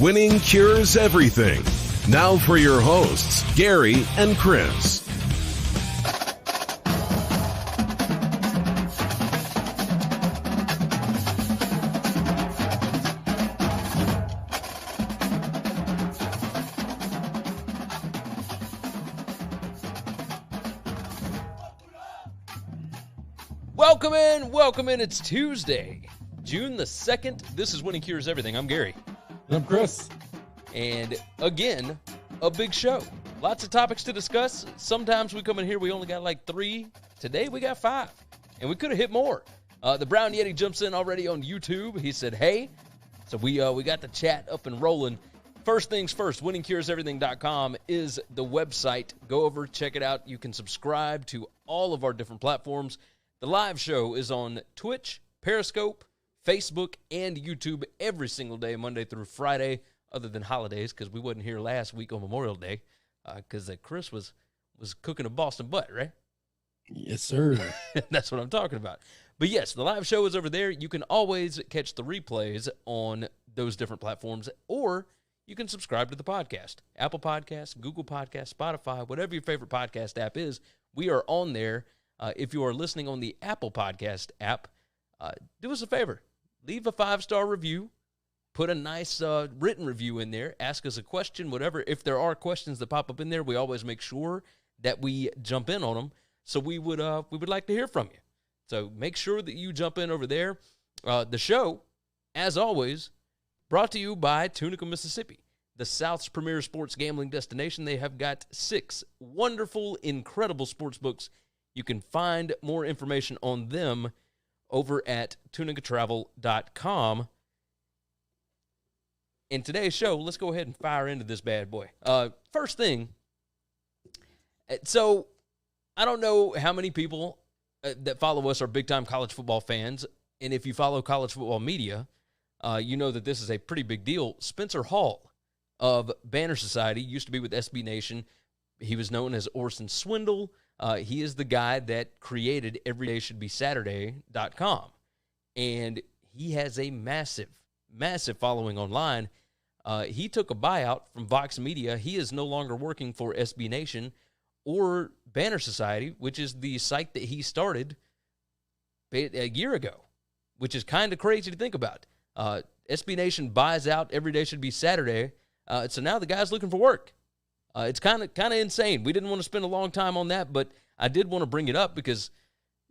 Winning cures everything. Now for your hosts, Gary and Chris. Welcome in. It's Tuesday, June the 2nd. This is Winning Cures Everything. I'm Gary. I'm Chris. And again, a big show. Lots of topics to discuss. Sometimes we come in here, we only got like 3. Today we got 5. And we could have hit more. The Brown Yeti jumps in already on YouTube. He said, hey. So we got the chat up and rolling. First things first, winningcureseverything.com is the website. Go over, check it out. You can subscribe to all of our different platforms. The live show is on Twitch, Periscope, Facebook, and YouTube every single day, Monday through Friday, other than holidays, because we wasn't here last week on Memorial Day, because Chris was cooking a Boston butt, right? Yes, sir. That's what I'm talking about. But yes, the live show is over there. You can always catch the replays on those different platforms, or you can subscribe to the podcast. Apple Podcasts, Google Podcasts, Spotify, whatever your favorite podcast app is, we are on there. If you are listening on the Apple Podcast app, do us a favor. Leave a 5-star review. Put a nice written review in there. Ask us a question, whatever. If there are questions that pop up in there, we always make sure that we jump in on them. So we would like to hear from you. So make sure that you jump in over there. The show, as always, brought to you by Tunica, Mississippi, the South's premier sports gambling destination. They have got 6 wonderful, incredible sports books. You can find more information on them over at tunicatravel.com. In today's show, let's go ahead and fire into this bad boy. First thing, so I don't know how many people that follow us are big-time college football fans, and if you follow college football media, you know that this is a pretty big deal. Spencer Hall of Banner Society used to be with SB Nation. He was known as Orson Swindle. He is the guy that created everydayshouldbesaturday.com, and he has a massive, massive following online. He took a buyout from Vox Media. He is no longer working for SB Nation or Banner Society, which is the site that he started a year ago, which is kind of crazy to think about. SB Nation buys out Every Day Should Be Saturday, so now the guy's looking for work. It's kind of insane. We didn't want to spend a long time on that, but I did want to bring it up because,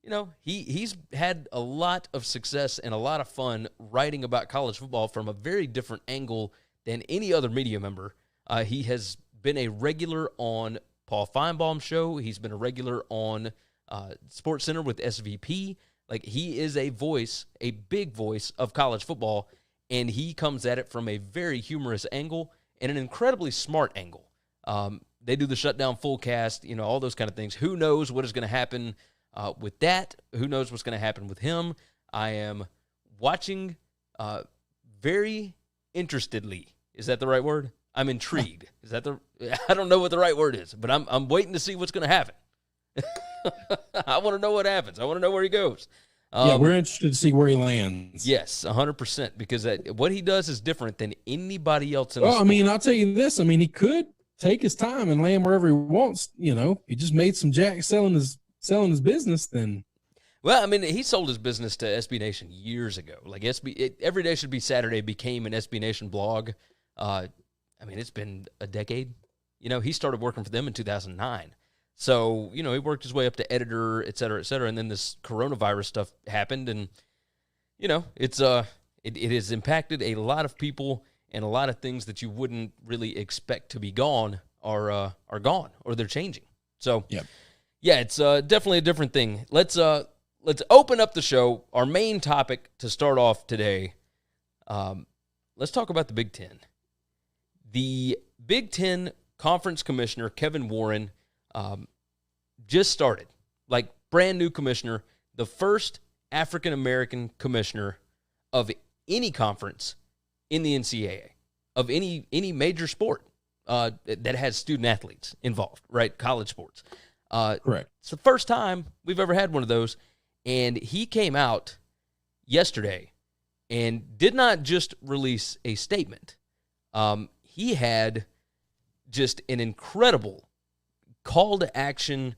you know, he's had a lot of success and a lot of fun writing about college football from a very different angle than any other media member. He has been a regular on Paul Feinbaum's show. He's been a regular on Sports Center with SVP. Like, he is a voice, a big voice of college football, and he comes at it from a very humorous angle and an incredibly smart angle. They do the shutdown full cast, you know, all those kind of things. Who knows what is going to happen with that? Who knows what's going to happen with him? I am watching very interestedly. Is that the right word? I'm intrigued. Is that I don't know what the right word is, but I'm waiting to see what's going to happen. I want to know what happens. I want to know where he goes. Yeah, we're interested to see where he lands. Yes, 100%, because what he does is different than anybody else in the Well, sport. I mean, I'll tell you this. I mean, he could take his time and land wherever he wants. You know, he just made some jack selling his business. Then, well, I mean, he sold his business to SB Nation years ago. Like Every Day Should Be Saturday became an SB Nation blog. I mean, it's been a decade. You know, he started working for them in 2009. So, you know, he worked his way up to editor, et cetera, and then this coronavirus stuff happened, and, you know, it has impacted a lot of people, and a lot of things that you wouldn't really expect to be gone are gone, or they're changing. So, yeah, it's definitely a different thing. Let's open up the show. Our main topic to start off today, let's talk about the Big Ten. The Big Ten Conference Commissioner, Kevin Warren, just started, like brand new commissioner, the first African-American commissioner of any conference in the NCAA, of any major sport that has student athletes involved, right? College sports. correct. It's the first time we've ever had one of those, and he came out yesterday and did not just release a statement. He had just an incredible call to action,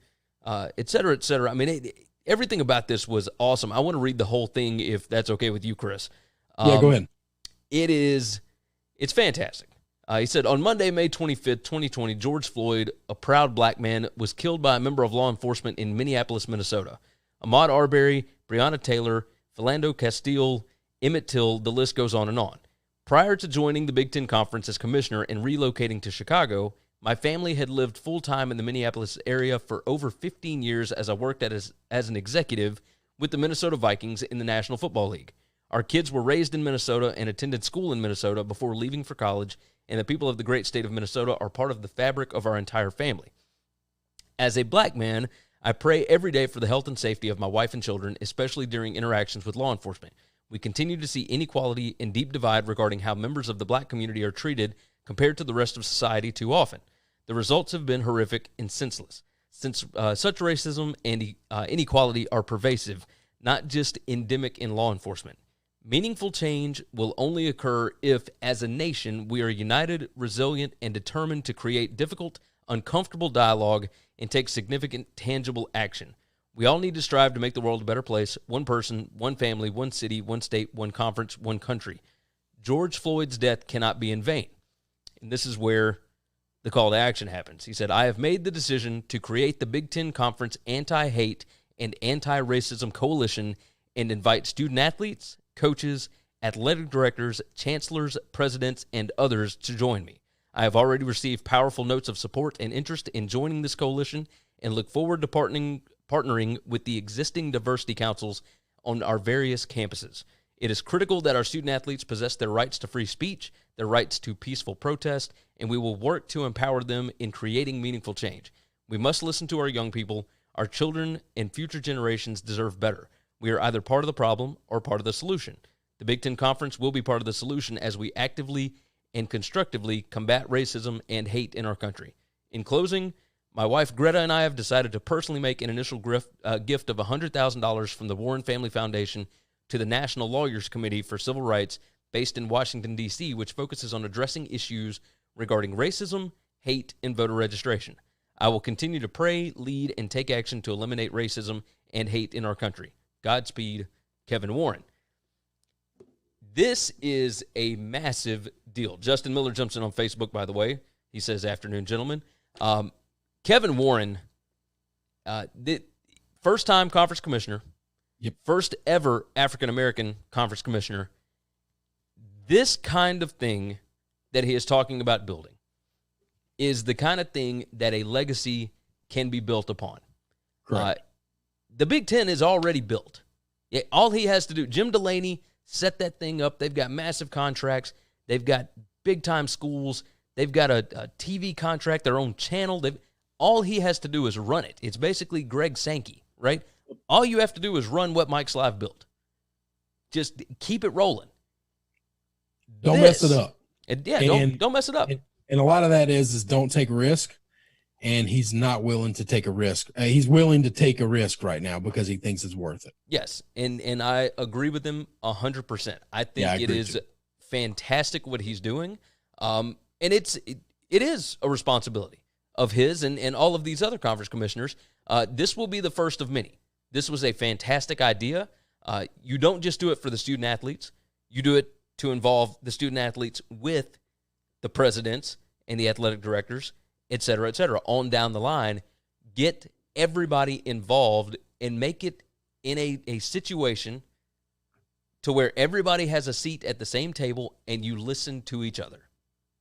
et cetera, et cetera. I mean, everything about this was awesome. I want to read the whole thing if that's okay with you, Chris. Yeah, go ahead. It's fantastic. He said, on Monday, May 25th, 2020, George Floyd, a proud black man, was killed by a member of law enforcement in Minneapolis, Minnesota. Ahmaud Arbery, Breonna Taylor, Philando Castile, Emmett Till, the list goes on and on. Prior to joining the Big Ten Conference as commissioner and relocating to Chicago, my family had lived full-time in the Minneapolis area for over 15 years as I worked as an executive with the Minnesota Vikings in the National Football League. Our kids were raised in Minnesota and attended school in Minnesota before leaving for college, and the people of the great state of Minnesota are part of the fabric of our entire family. As a black man, I pray every day for the health and safety of my wife and children, especially during interactions with law enforcement. We continue to see inequality and deep divide regarding how members of the black community are treated compared to the rest of society too often. The results have been horrific and senseless. Since such racism and inequality are pervasive, not just endemic in law enforcement. Meaningful change will only occur if, as a nation, we are united, resilient, and determined to create difficult, uncomfortable dialogue and take significant, tangible action. We all need to strive to make the world a better place, one person, one family, one city, one state, one conference, one country. George Floyd's death cannot be in vain. And this is where the call to action happens. He said, I have made the decision to create the Big Ten Conference Anti-Hate and Anti-Racism Coalition and invite student-athletes, coaches, athletic directors, chancellors, presidents, and others to join me. I have already received powerful notes of support and interest in joining this coalition and look forward to partnering with the existing diversity councils on our various campuses. It is critical that our student-athletes possess their rights to free speech, their rights to peaceful protest, and we will work to empower them in creating meaningful change. We must listen to our young people. Our children and future generations deserve better. We are either part of the problem or part of the solution. The Big Ten Conference will be part of the solution as we actively and constructively combat racism and hate in our country. In closing, my wife Greta and I have decided to personally make an initial gift of $100,000 from the Warren Family Foundation to the National Lawyers Committee for Civil Rights based in Washington, D.C., which focuses on addressing issues regarding racism, hate, and voter registration. I will continue to pray, lead, and take action to eliminate racism and hate in our country. Godspeed, Kevin Warren. This is a massive deal. Justin Miller jumps in on Facebook, by the way. He says, afternoon, gentlemen. Kevin Warren, the first-time conference commissioner, first ever African-American conference commissioner. This kind of thing that he is talking about building is the kind of thing that a legacy can be built upon. Correct. The Big Ten is already built. Yeah, all he has to do, Jim Delaney set that thing up. They've got massive contracts. They've got big-time schools. They've got a TV contract, their own channel. All he has to do is run it. It's basically Greg Sankey, right? All you have to do is run what Mike Slive built. Just keep it rolling. Don't mess it up. Don't mess it up. And a lot of that is don't take a risk. And he's not willing to take a risk. He's willing to take a risk right now because he thinks it's worth it. Yes, and I agree with him 100%. I think it is fantastic what he's doing, and it is a responsibility of his and all of these other conference commissioners. This will be the first of many. This was a fantastic idea. You don't just do it for the student-athletes. You do it to involve the student-athletes with the presidents and the athletic directors, et cetera, on down the line. Get everybody involved and make it in a situation to where everybody has a seat at the same table and you listen to each other.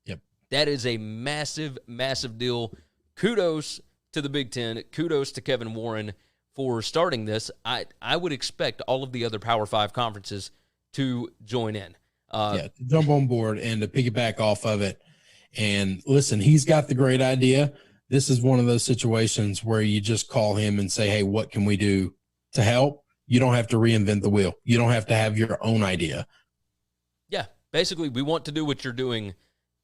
Yep. That is a massive, massive deal. Kudos to the Big Ten. Kudos to Kevin Warren for starting this. I would expect all of the other Power 5 conferences to join in. To jump on board and to piggyback off of it. And listen, he's got the great idea. This is one of those situations where you just call him and say, hey, what can we do to help? You don't have to reinvent the wheel. You don't have to have your own idea. Yeah. Basically, we want to do what you're doing.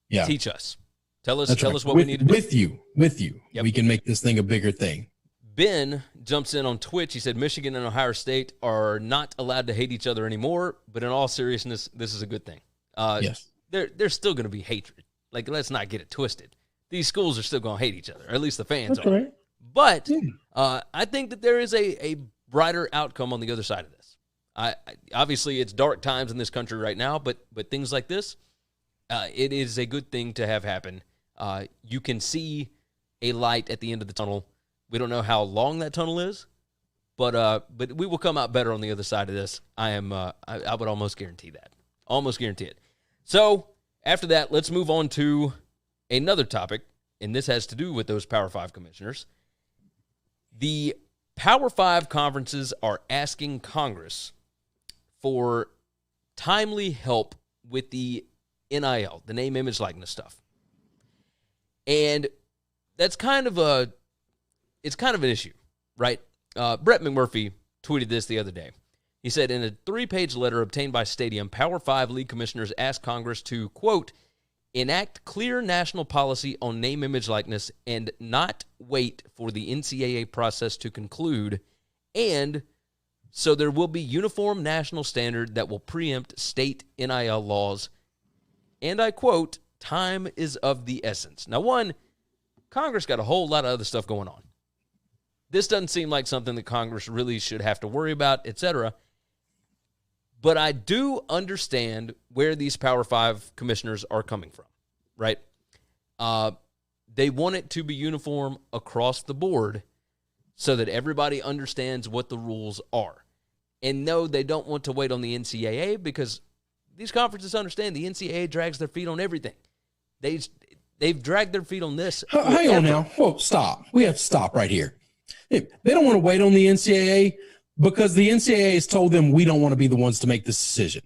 Yeah. Teach us. Tell us what we need to do. With you. Yep. We can make this thing a bigger thing. Ben jumps in on Twitch. He said, Michigan and Ohio State are not allowed to hate each other anymore, but in all seriousness, this is a good thing. Yes. there's still going to be hatred. Like, let's not get it twisted. These schools are still going to hate each other, or at least the fans are. Right. But I think that there is a brighter outcome on the other side of this. Obviously, it's dark times in this country right now, but things like this, it is a good thing to have happen. You can see a light at the end of the tunnel. We don't know how long that tunnel is, but we will come out better on the other side of this. I would almost guarantee that. Almost guarantee it. So after that, let's move on to another topic, and this has to do with those Power 5 commissioners. The Power 5 conferences are asking Congress for timely help with the NIL, the name, image, likeness stuff. And that's kind of an issue, right? Brett McMurphy tweeted this the other day. He said, in a 3-page letter obtained by Stadium, Power 5 league commissioners asked Congress to, quote, enact clear national policy on name, image, likeness, and not wait for the NCAA process to conclude, and so there will be uniform national standard that will preempt state NIL laws. And I quote, time is of the essence. Now, one, Congress got a whole lot of other stuff going on. This doesn't seem like something that Congress really should have to worry about, etc. But I do understand where these Power 5 commissioners are coming from, right? They want it to be uniform across the board so that everybody understands what the rules are. And no, they don't want to wait on the NCAA because these conferences understand the NCAA drags their feet on everything. They've dragged their feet on this. Hang on now. Whoa, stop. We have to stop right here. They don't want to wait on the NCAA because the NCAA has told them we don't want to be the ones to make this decision.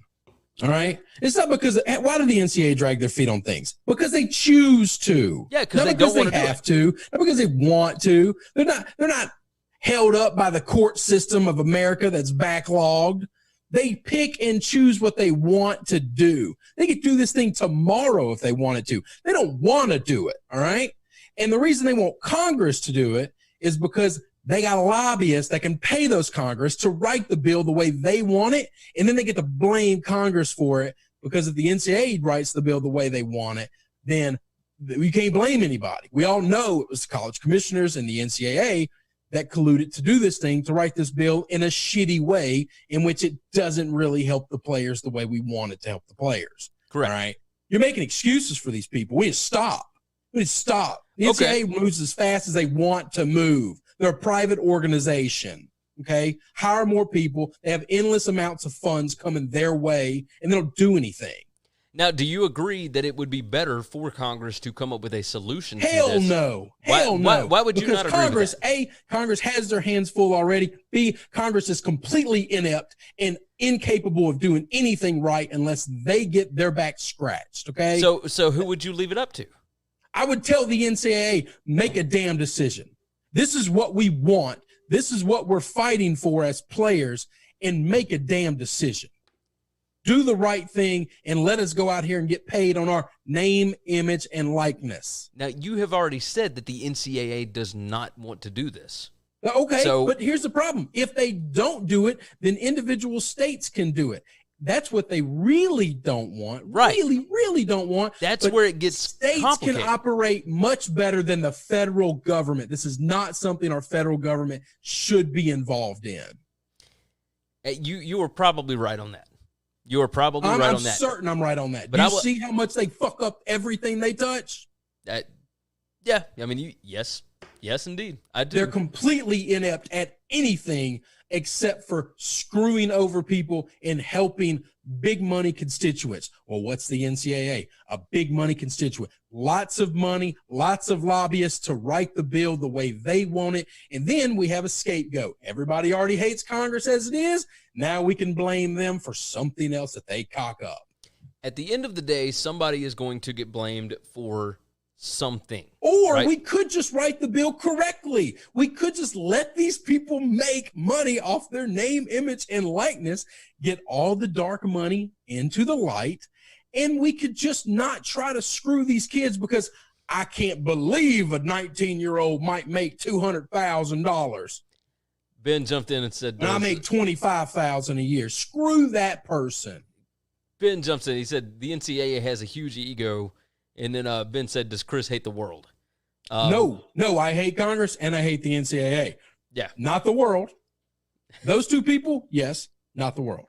All right? It's not because – why do the NCAA drag their feet on things? Because they choose to. Yeah, because they don't want to have to. Not because they want to. They're not held up by the court system of America that's backlogged. They pick and choose what they want to do. They could do this thing tomorrow if they wanted to. They don't want to do it, all right? And the reason they want Congress to do it is because they got lobbyists that can pay those Congress to write the bill the way they want it, and then they get to blame Congress for it because if the NCAA writes the bill the way they want it, then we can't blame anybody. We all know it was the college commissioners and the NCAA that colluded to do this thing, to write this bill in a shitty way in which it doesn't really help the players the way we want it to help the players. Correct. All right? You're making excuses for these people. We need to stop. We need to stop. The NCAA moves as fast as they want to move. They're a private organization, okay? Hire more people. They have endless amounts of funds coming their way, and they don't do anything. Now, do you agree that it would be better for Congress to come up with a solution to this? Hell no. Hell no. Why would you not agree with that? A, Congress has their hands full already. B, Congress is completely inept and incapable of doing anything right unless they get their back scratched, okay? So who would you leave it up to? I would tell the NCAA, make a damn decision. This is what we want. This is what we're fighting for as players, and make a damn decision. Do the right thing and let us go out here and get paid on our name, image, and likeness. Now, you have already said that the NCAA does not want to do this. Okay, but here's the problem. If they don't do it, then individual states can do it. That's what they really don't want. Right. Really, really don't want. That's where it gets states complicated. can operate much better than the federal government. This is not something our federal government should be involved in. You were probably right on that. You are probably right on that. I'm certain I'm right on that. But do you see how much they fuck up everything they touch? Yeah. I mean, yes, indeed. I do. They're completely inept at anything except for screwing over people and helping big money constituents. Well, what's the NCAA? A big money constituent. Lots of money, lots of lobbyists to write the bill the way they want it. And then we have a scapegoat. Everybody already hates Congress as it is. Now we can blame them for something else that they cock up. At the end of the day, somebody is going to get blamed for something. Or right? we could just write the bill correctly. We could just let these people make money off their name, image, and likeness, get all the dark money into the light, and we could just not try to screw these kids because I can't believe a 19-year-old might make $200,000. Ben jumped in and said, and I make $25,000 a year. Screw that person. Ben jumps in. He said the NCAA has a huge ego. And then Ben said, does Chris hate the world? No, I hate Congress and I hate the NCAA. Yeah. Not the world. Those two people, yes, not the world.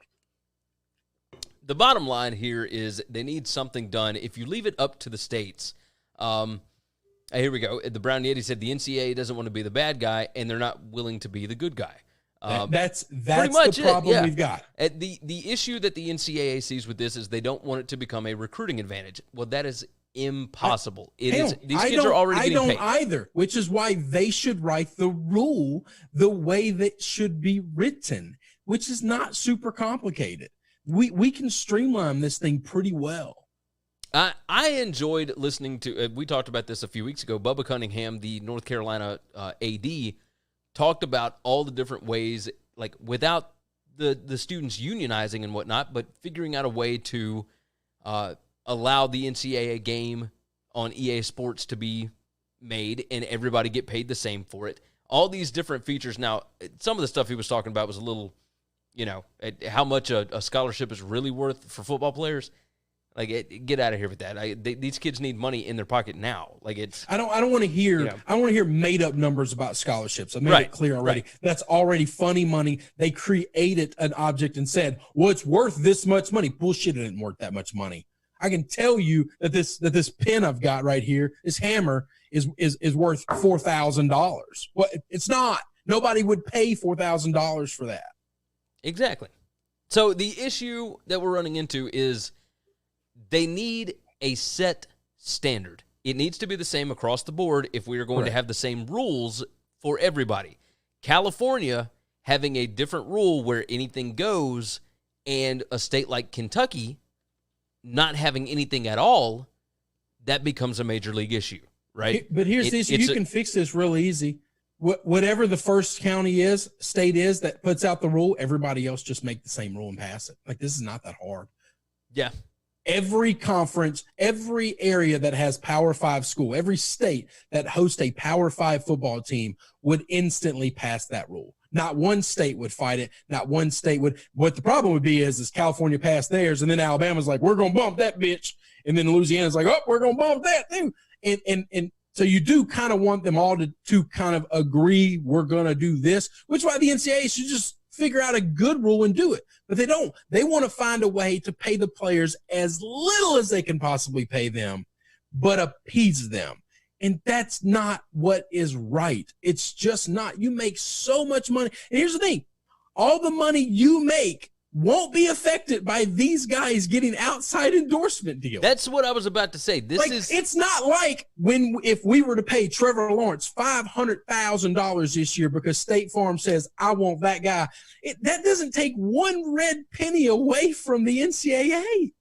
The bottom line here is they need something done. If you leave it up to the states, here we go. The Brown Yeti said the NCAA doesn't want to be the bad guy, and they're not willing to be the good guy. That's the problem we've got. The issue that the NCAA sees with this is they don't want it to become a recruiting advantage. Well, that is impossible. These kids are already getting paid. I don't either, which is why they should write the rule the way that should be written, which is not super complicated. We can streamline this thing pretty well. I enjoyed listening to, we talked about this a few weeks ago, Bubba Cunningham, the North Carolina AD, talked about all the different ways, like without the students unionizing and whatnot, but figuring out a way to allow the NCAA game on EA Sports to be made and everybody get paid the same for it. All these different features. Now, some of the stuff he was talking about was a little, how much a scholarship is really worth for football players. Like, get out of here with that. These kids need money in their pocket now. Like, it's I don't want to hear I don't want to hear made up numbers about scholarships. I made it clear already. Right. That's already funny money. They created an object and said, well, it's worth this much money. Bullshit, it ain't worth that much money. I can tell you that this pen I've got right here, this hammer, is worth $4,000. Well, it's not. Nobody would pay $4,000 for that. Exactly. So the issue that we're running into is they need a set standard. It needs to be the same across the board if we are going to have the same rules for everybody. California having a different rule where anything goes, and a state like Kentucky not having anything at all, that becomes a major league issue, right? But here's the issue. You can fix this real easy. Whatever the first county state is that puts out the rule, everybody else just make the same rule and pass it. Like, this is not that hard. Yeah. Every conference, every area that has Power 5 school, every state that hosts a Power 5 football team would instantly pass that rule. Not one state would fight it. Not one state would. What the problem would be is California passed theirs, and then Alabama's like, we're going to bump that bitch. And then Louisiana's like, oh, we're going to bump that too. And so you do kind of want them all to kind of agree we're going to do this, which is why the NCAA should just figure out a good rule and do it. But they don't. They want to find a way to pay the players as little as they can possibly pay them, but appease them. And that's not what is right. It's just not. You make so much money. And here's the thing. All the money you make won't be affected by these guys getting outside endorsement deals. That's what I was about to say. It's not like if we were to pay Trevor Lawrence $500,000 this year because State Farm says, I want that guy. That doesn't take one red penny away from the NCAA.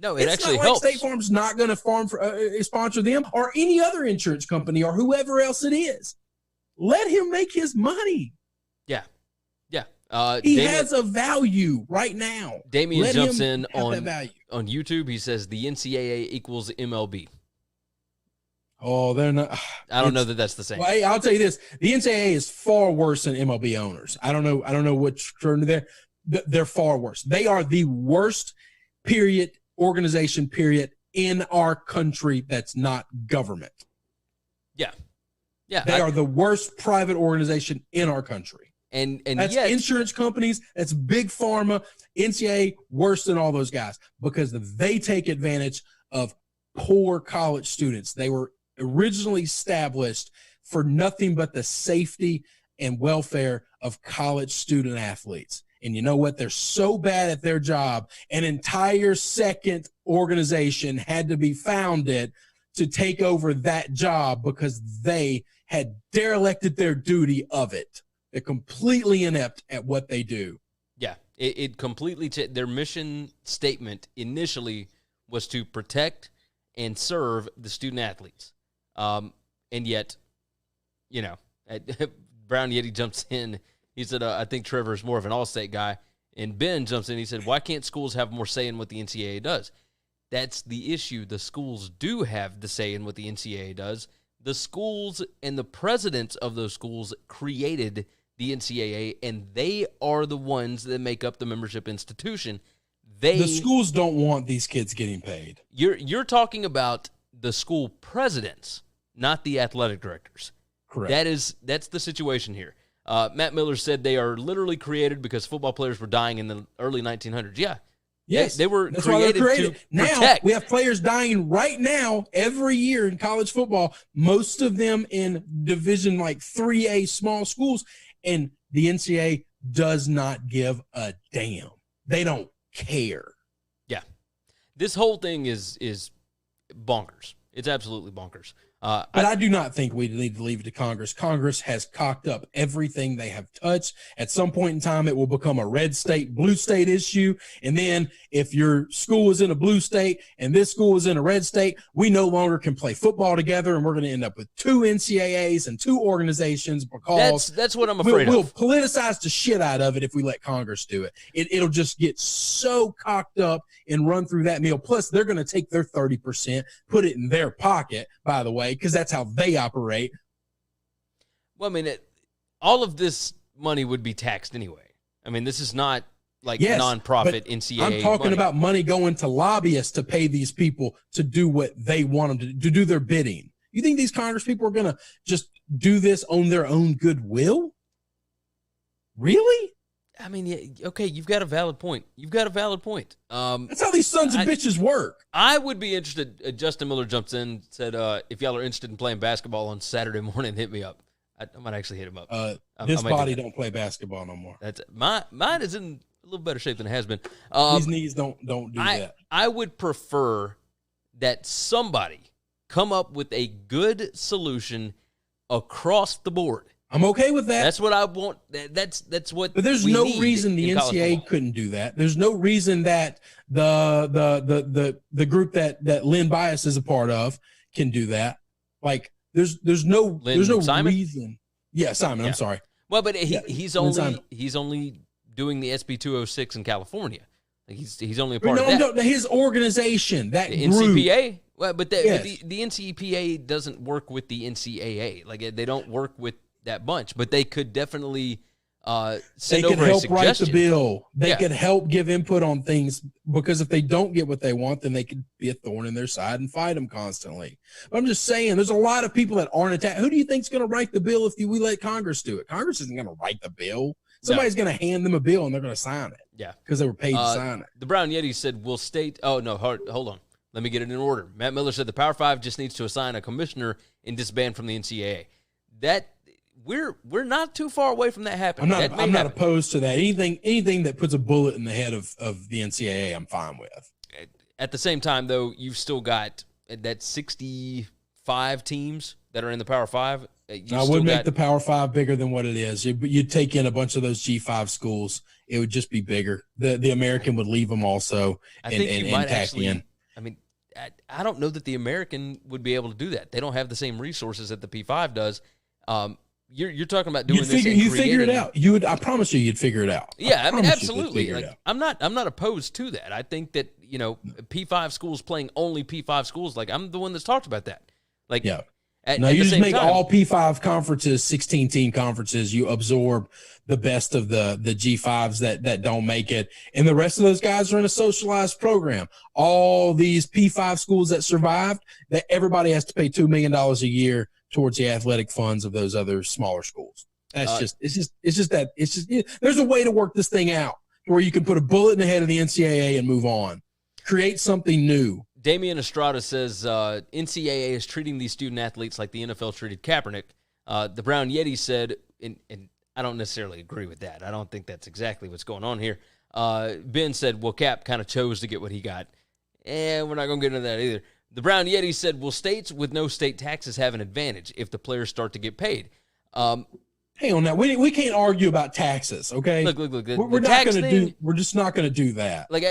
No, it's actually not helps. Like State Farm's not going to sponsor them or any other insurance company or whoever else it is. Let him make his money. Yeah. He has a value right now. Damien jumps in on YouTube. He says the NCAA equals MLB. Oh, they're not. I don't know that that's the same. Well, hey, I'll tell you this: the NCAA is far worse than MLB owners. I don't know which term they're far worse. They are the worst organization in our country that's not government. Yeah. They are the worst private organization in our country. And that's insurance companies, that's big pharma, NCAA, worse than all those guys because they take advantage of poor college students. They were originally established for nothing but the safety and welfare of college student athletes. And you know what? They're so bad at their job, an entire second organization had to be founded to take over that job because they had derelicted their duty of it. They're completely inept at what they do. Yeah, it completely their mission statement initially was to protect and serve the student athletes. And yet, Brown Yeti jumps in. He said, I think Trevor is more of an all-state guy. And Ben jumps in. He said, why can't schools have more say in what the NCAA does? That's the issue. The schools do have the say in what the NCAA does. The schools and the presidents of those schools created the NCAA, and they are the ones that make up the membership institution. The schools don't want these kids getting paid. You're talking about the school presidents, not the athletic directors. Correct. That's the situation here. Matt Miller said they are literally created because football players were dying in the early 1900s. Yeah. Yes. They were That's created, why they're created. to now protect. we have players dying right now every year in college football, most of them in division like 3A small schools, and the NCAA does not give a damn. They don't care. Yeah. This whole thing is bonkers. It's absolutely bonkers. But I do not think we need to leave it to Congress. Congress has cocked up everything they have touched. At some point in time, it will become a red state, blue state issue. And then if your school is in a blue state and this school is in a red state, we no longer can play football together, and we're going to end up with 2 NCAAs and 2 organizations because that's what I'm afraid we'll of. politicize the shit out of it if we let Congress do it. It'll just get so cocked up and run through that meal. Plus, they're going to take their 30%, put it in their pocket, by the way, because that's how they operate. Well, I mean, all of this money would be taxed anyway. I mean, this is not like nonprofit NCAA I'm talking money. about money going to lobbyists to pay these people to do what they want them to do their bidding. You think these Congress people are going to just do this on their own goodwill? Really? I mean, yeah, okay, you've got a valid point. That's how these sons of bitches work. I would be interested. Justin Miller jumps in, said, if y'all are interested in playing basketball on Saturday morning, hit me up. I might actually hit him up. This body don't play basketball no more. That's mine is in a little better shape than it has been. These knees don't do that. I would prefer that somebody come up with a good solution across the board. I'm okay with that. That's what I want. That's what. But there's no reason the NCAA couldn't do that. There's no reason that the group that Lynn Bias is a part of can do that. Like there's no Simon? reason. Yeah, Simon. Yeah. I'm sorry. Well, but he's only doing the SB 206 in California. Like he's only a part of that. No, his organization, that the group. NCPA. Well, but the NCPA doesn't work with the NCAA. Like they don't work with that bunch, but they could definitely send over a suggestion. They could help write the bill. They could help give input on things, because if they don't get what they want, then they could be a thorn in their side and fight them constantly. But I'm just saying, there's a lot of people that aren't attacked. Who do you think's going to write the bill if we let Congress do it? Congress isn't going to write the bill. Somebody's going to hand them a bill and they're going to sign it. Yeah, because they were paid to sign it. The Brown Yeti said, "Will state." Oh no, hold on. Let me get it in order. Matt Miller said the Power Five just needs to assign a commissioner and disband from the NCAA. That we're not too far away from that happening. I'm not opposed to that. Anything that puts a bullet in the head of the NCAA, I'm fine with. At the same time, though, you've still got that 65 teams that are in the Power Five. I would make the Power Five bigger than what it is. You'd take in a bunch of those G5 schools. It would just be bigger. The American would leave them also and tack in. I mean, I don't know that the American would be able to do that. They don't have the same resources that the P5 does. You're talking about doing this. You figure it out. I promise you'd figure it out. Yeah, I mean, absolutely. Like, I'm not opposed to that. I think that P5 schools playing only P5 schools. Like, I'm the one that's talked about that. Like, yeah. You just make all P5 conferences 16-team conferences. You absorb the best of the G5s that don't make it, and the rest of those guys are in a socialized program. All these P5 schools that survived, that everybody has to pay $2 million a year towards the athletic funds of those other smaller schools. There's a way to work this thing out where you can put a bullet in the head of the NCAA and move on. Create something new. Damian Estrada says NCAA is treating these student athletes like the NFL treated Kaepernick. The Brown Yeti said, and I don't necessarily agree with that. I don't think that's exactly what's going on here. Ben said, well, Cap kind of chose to get what he got. We're not going to get into that either. The Brown Yeti said, will states with no state taxes have an advantage if the players start to get paid? Hang on now. We can't argue about taxes, okay? Look. We're just not going to do that. Like,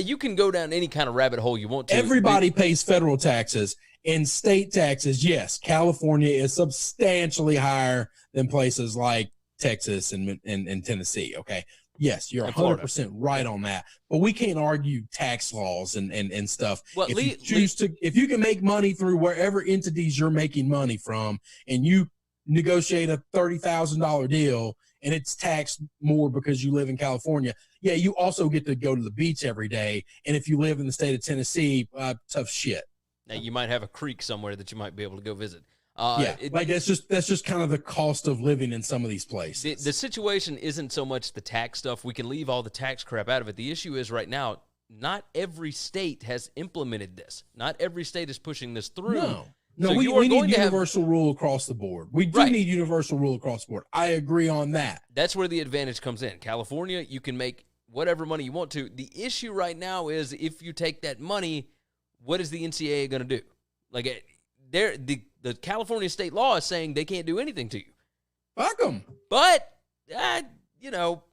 you can go down any kind of rabbit hole you want to. Everybody pays federal taxes and state taxes. Yes, California is substantially higher than places like Texas and Tennessee. Okay. Yes, you're 100% right on that. But we can't argue tax laws and stuff. Well, if you can make money through wherever entities you're making money from, and you negotiate a $30,000 deal and it's taxed more because you live in California. Yeah, you also get to go to the beach every day. And if you live in the state of Tennessee, tough shit. Now, you might have a creek somewhere that you might be able to go visit. That's just kind of the cost of living in some of these places. The situation isn't so much the tax stuff. We can leave all the tax crap out of it. The issue is right now, not every state has implemented this. Not every state is pushing this through. No, so we need universal rule across the board. We do need universal rule across the board. I agree on that. That's where the advantage comes in. California, you can make whatever money you want to. The issue right now is if you take that money, what is the NCAA going to do? Like, the California state law is saying they can't do anything to you. Fuck them. But, you know,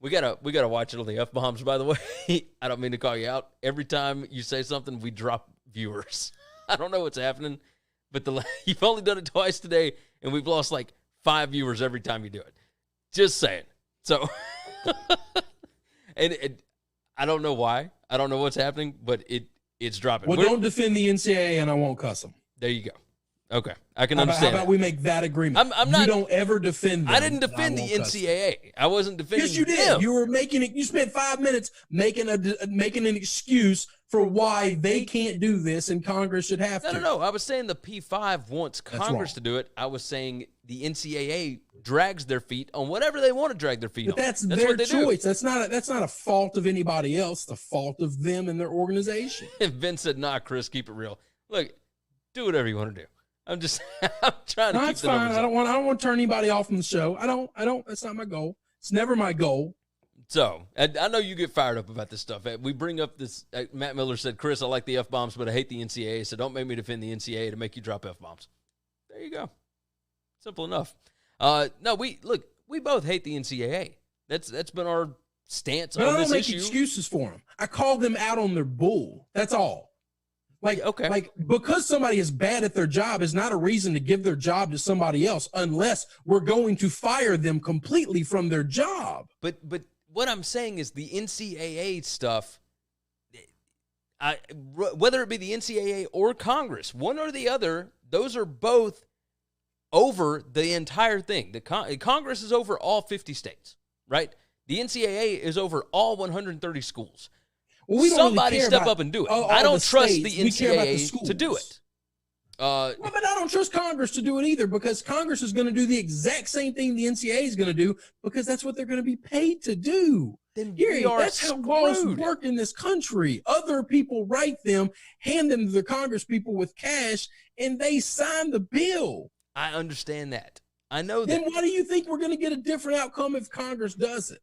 we gotta watch it on the F-bombs, by the way. I don't mean to call you out. Every time you say something, we drop viewers. I don't know what's happening, but you've only done it twice today, and we've lost like 5 viewers every time you do it. Just saying. So, and I don't know why. I don't know what's happening, but it's dropping. Well, don't defend the NCAA, and I won't cuss them. There you go. Okay, I can understand. How about we make that agreement? I'm not. You don't ever defend them. I didn't defend the NCAA. I wasn't defending. Yes, you did. Them. You were making it. You spent 5 minutes making an excuse for why they can't do this and Congress should have to. No. I was saying the P5 wants Congress to do it. I was saying the NCAA drags their feet on whatever they want to drag their feet on. That's their choice. That's not a fault of anybody else. The fault of them and their organization. And Vince said, "Nah, Chris, keep it real. Look, do whatever you want to do." I'm trying to keep it's fine. I don't want to turn anybody off from the show. I don't. That's not my goal. It's never my goal. So, I know you get fired up about this stuff. We bring up this. Matt Miller said, "Chris, I like the F-bombs, but I hate the NCAA, so don't make me defend the NCAA to make you drop F-bombs." There you go. Simple enough. No, we both hate the NCAA. That's been our stance on this issue. I don't make excuses for them. I call them out on their bull. That's all. Like, because somebody is bad at their job is not a reason to give their job to somebody else unless we're going to fire them completely from their job. But what I'm saying is the NCAA stuff, whether it be the NCAA or Congress, one or the other, those are both over the entire thing. Congress is over all 50 states, right? The NCAA is over all 130 schools. Well, somebody really step up and do it. I don't trust the NCAA to do it. But I don't trust Congress to do it either because Congress is going to do the exact same thing the NCAA is going to do because that's what they're going to be paid to do. Then that's how laws work in this country. Other people write them, hand them to the Congress people with cash, and they sign the bill. I understand that. I know that. Then why do you think we're going to get a different outcome if Congress does it?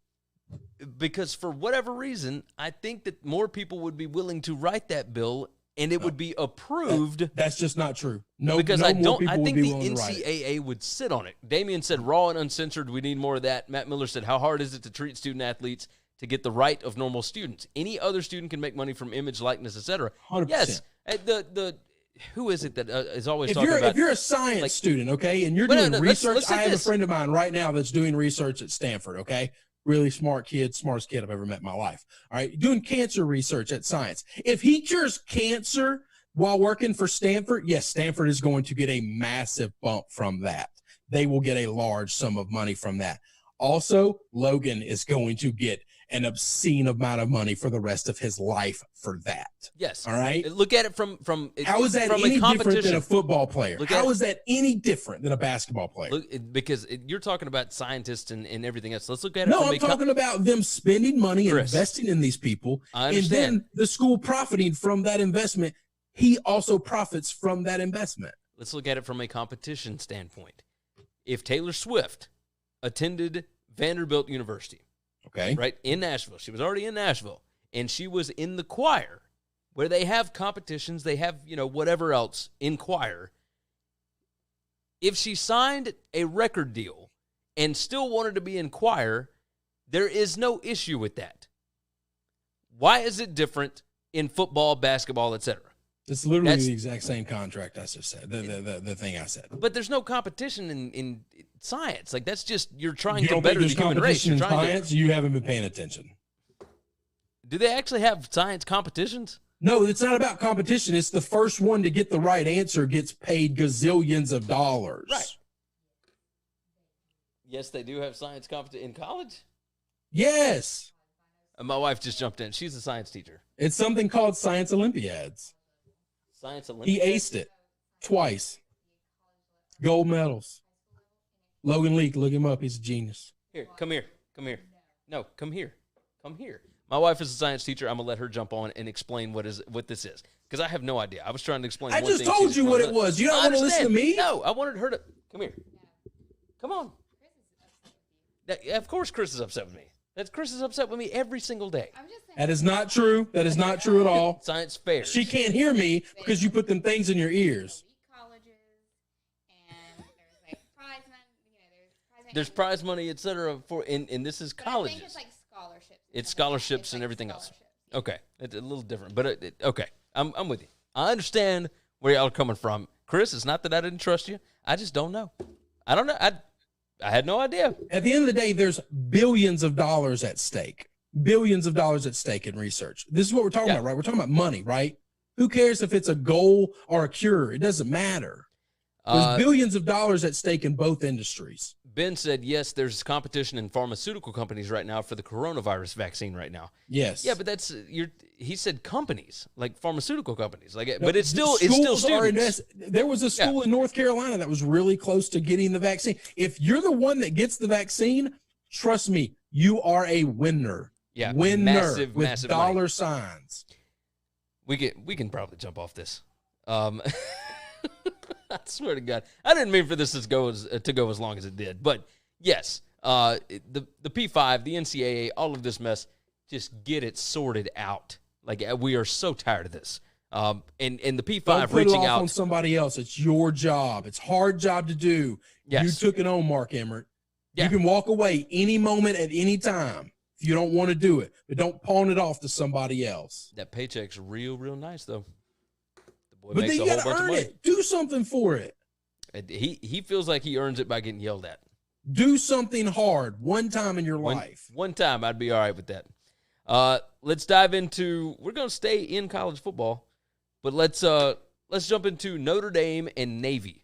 Because for whatever reason, I think that more people would be willing to write that bill and it would be approved. That's just not true. No, because I think the NCAA would sit on it. Damian said raw and uncensored. We need more of that. Matt Miller said, how hard is it to treat student athletes to get the right of normal students? Any other student can make money from image, likeness, etc. 100%. Yes. Who is it that is always talking about? If you're a science student, okay, and you're doing research, let's I have a friend of mine right now that's doing research at Stanford, okay? Really smart kid, smartest kid I've ever met in my life. All right, doing cancer research at science. If he cures cancer while working for Stanford, yes, Stanford is going to get a massive bump from that. They will get a large sum of money from that. Also, Logan is going to get an obscene amount of money for the rest of his life for that. Yes. All right. Look at it from how is that any different than a football player? How is that any different than a basketball player? Because you're talking about scientists and everything else. Let's look at it. No, I'm talking about them spending money and investing in these people, and then the school profiting from that investment. He also profits from that investment. Let's look at it from a competition standpoint. If Taylor Swift attended Vanderbilt University, okay, right, in Nashville. She was already in Nashville, and she was in the choir, where they have competitions, they have, whatever else in choir. If she signed a record deal and still wanted to be in choir, there is no issue with that. Why is it different in football, basketball, etc.? It's literally the exact same contract I just said, the thing I said. But there's no competition in science. Like, that's just, you're trying to better the human race. In science, you haven't been paying attention. Do they actually have science competitions? No, it's not about competition. It's the first one to get the right answer gets paid gazillions of dollars. Right. Yes, they do have science competition in college. Yes. My wife just jumped in. She's a science teacher. It's something called Science Olympiads. Science Olympiads? He aced it twice. Gold medals. Logan Leake, look him up. He's a genius. Here, come here. Come here. No, come here. Come here. My wife is a science teacher. I'm going to let her jump on and explain what this is. Because I have no idea. I was trying to explain I one just thing. told you what it was. You don't want to listen to me? No, I wanted her to. Come here. Come on. Of course Chris is upset with me. Chris is upset with me every single day. That is not true. That is not true at all. Science fair. She can't hear me because you put them things in your ears. There's prize money, et cetera, and this is colleges. I think it's like scholarships. It's scholarships and everything else. Okay, it's a little different, but okay, I'm with you. I understand where y'all are coming from, Chris. It's not that I didn't trust you. I just don't know. I don't know. I had no idea. At the end of the day, there's billions of dollars at stake. Billions of dollars at stake in research. This is what we're talking about, right? We're talking about money, right? Who cares if it's a goal or a cure? It doesn't matter. There's billions of dollars at stake in both industries. Ben said, yes, there's competition in pharmaceutical companies right now for the coronavirus vaccine right now. Yes. Yeah, but he said companies, like pharmaceutical companies. But it's still students. There was a school in North Carolina that was really close to getting the vaccine. If you're the one that gets the vaccine, trust me, you are a winner. Yeah, winner massive dollar money. Signs. We can probably jump off this. I swear to God, I didn't mean for this to go as long as it did. But yes, the P5, the NCAA, all of this mess, just get it sorted out. Like, we are so tired of this. And the P5 Don't put reaching it off out on somebody else. It's your job. It's a hard job to do. Yes. You took it on, Mark Emmert. Yeah. You can walk away any moment at any time if you don't want to do it, but don't pawn it off to somebody else. That paycheck's real nice though. But then you got to earn it. Do something for it. He feels like he earns it by getting yelled at. Do something hard one time in your life. One time, I'd be all right with that. Let's dive into. We're going to stay in college football, but let's jump into Notre Dame and Navy.